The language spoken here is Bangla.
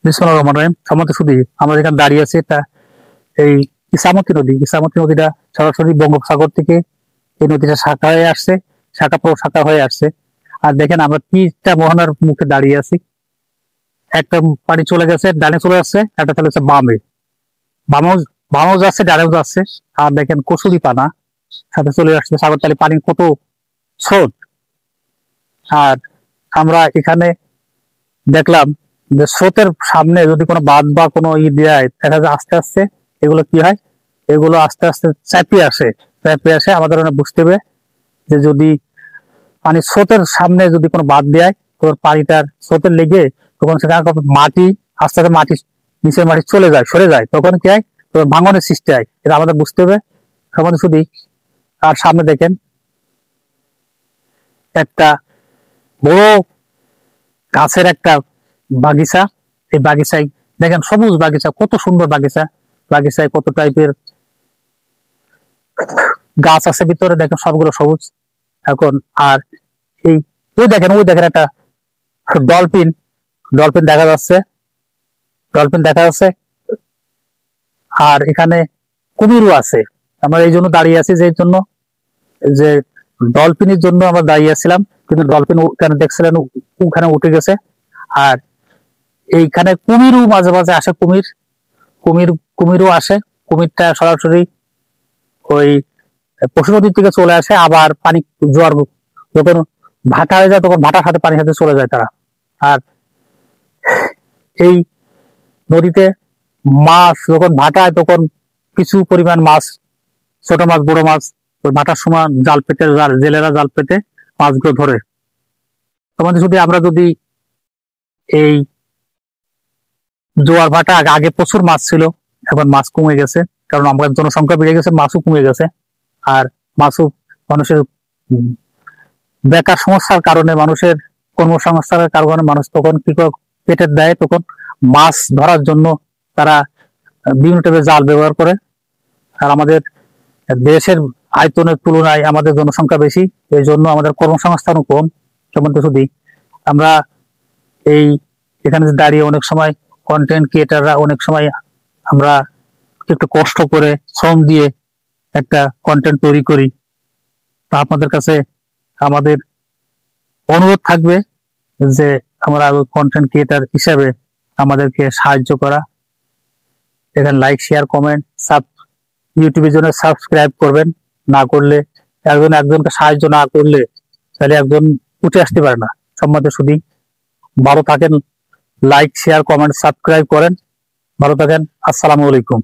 বিসমুল্লাহির রহমানির রহিম। সম্মানিত সুধী, আমরা যেখানে দাঁড়িয়ে আছি এটা এই ইসামতি নদীটা সরাসরি বঙ্গোপসাগর থেকে এই নদীটা শাখা হয়ে আসছে, শাখা হয়ে আসছে। আর দেখেন আমরা তিনটা মোহনার মুখে দাঁড়িয়ে আছি। একটা পানি চলে গেছে, ডানে চলে যাচ্ছে, একটা চলে যাচ্ছে বামে। বামেও বামেও যাচ্ছে, ডানেও যাচ্ছে। আর দেখেন কচুরি পানা সাথে চলে আসছে, সাগরতলি পানির কত স্রোত। আর আমরা এখানে দেখলাম যে স্রোতের সামনে যদি কোনো বাঁধ বা কোনো দেয়, দেখা যায় আস্তে আস্তে এগুলো কি হয়, এগুলো আস্তে আস্তে চাপিয়ে আসে আমাদের বুঝতে হবে যে যদি পানি স্রোতের সামনে যদি কোনো বাঁধ দেয়, তোর পানিটার স্রোতের লেগে তখন সেখানে মাটি আস্তে আস্তে নিচের মাটি সরে যায়, তখন কি হয়, তোর ভাঙনের সৃষ্টি হয়। এটা আমাদের বুঝতে হবে। আমাদের শুধু আর সামনে দেখেন একটা বড় গাছের একটা বাগিচা। এই বাগিচায় দেখেন সবুজ বাগিচা, কত সুন্দর বাগিচা। বাগিচায় কত টাইপের গাছ আছে ভিতরে, দেখেন সবগুলো সবুজ। এখন আর এই ওই দেখেন একটা ডলফিন ডলফিন দেখা যাচ্ছে, ডলফিন দেখা যাচ্ছে। আর এখানে কুমিরও আছে। আমরা এই জন্য দাঁড়িয়ে আছি, যে ডলফিনের জন্য আমরা দাঁড়িয়ে আছিলাম, কিন্তু ডলফিন ওখানে দেখছিলেন ওখানে উঠে গেছে। আর এইখানে কুমিরও মাঝে মাঝে আসে, কুমিরও আসে। কুমিরটা সরাসরি ওই পশু নদীর থেকে চলে আসে, আবার পানি জোয়ার যখন ভাটা হয়ে যায় তখন ভাটার সাথে পানির সাথে চলে যায় তারা। আর এই নদীতে মাছ যখন ভাটায় তখন কিছু পরিমাণ মাছ, ছোট মাছ বড় মাছ, ওই ভাটার সময় জেলেরা জাল পেতে মাছগুলো ধরে। তোমাদের যদি এই জোয়ার ভাটা আগে প্রচুর মাছ ছিল, এখন মাছ কমে গেছে, কারণ আমাদের জনসংখ্যা বেড়ে গেছে, মাছও কমে গেছে। আর মাছও মানুষের বেকার সমস্যার কারণে, মানুষের কর্মসংস্থানের কারণে মানুষ তখন কি করে পেটের দেয়, তখন মাছ ধরার জন্য তারা বিভিন্ন টাইপের জাল ব্যবহার করে। আর আমাদের দেশের আয়তনের তুলনায় আমাদের জনসংখ্যা বেশি, এই জন্য আমাদের কর্মসংস্থানও কম। সম্বন্ধে শুধু আমরা এই এখানে দাঁড়িয়ে অনেক সময় কন্টেন্ট ক্রিয়েটাররা অনেক সময় আমরা একটু কষ্ট করে শ্রম দিয়ে একটা কন্টেন্ট তৈরি করি। তা আপনাদের কাছে আমাদের অনুরোধ থাকবে যে আমরা কন্টেন্ট ক্রিয়েটার হিসাবে আমাদেরকে সাহায্য করা। এখানে লাইক শেয়ার কমেন্ট ইউটিউবের জন্য সাবস্ক্রাইব করবেন। না করলে একজনকে সাহায্য না করলে তাহলে একজন উঠে আসতে পারে না। সম্মানিত শুধু ভালো থাকেন, লাইক শেয়ার কমেন্ট সাবস্ক্রাইব করেন। ভালো থাকেন। আসসালামু আলাইকুম।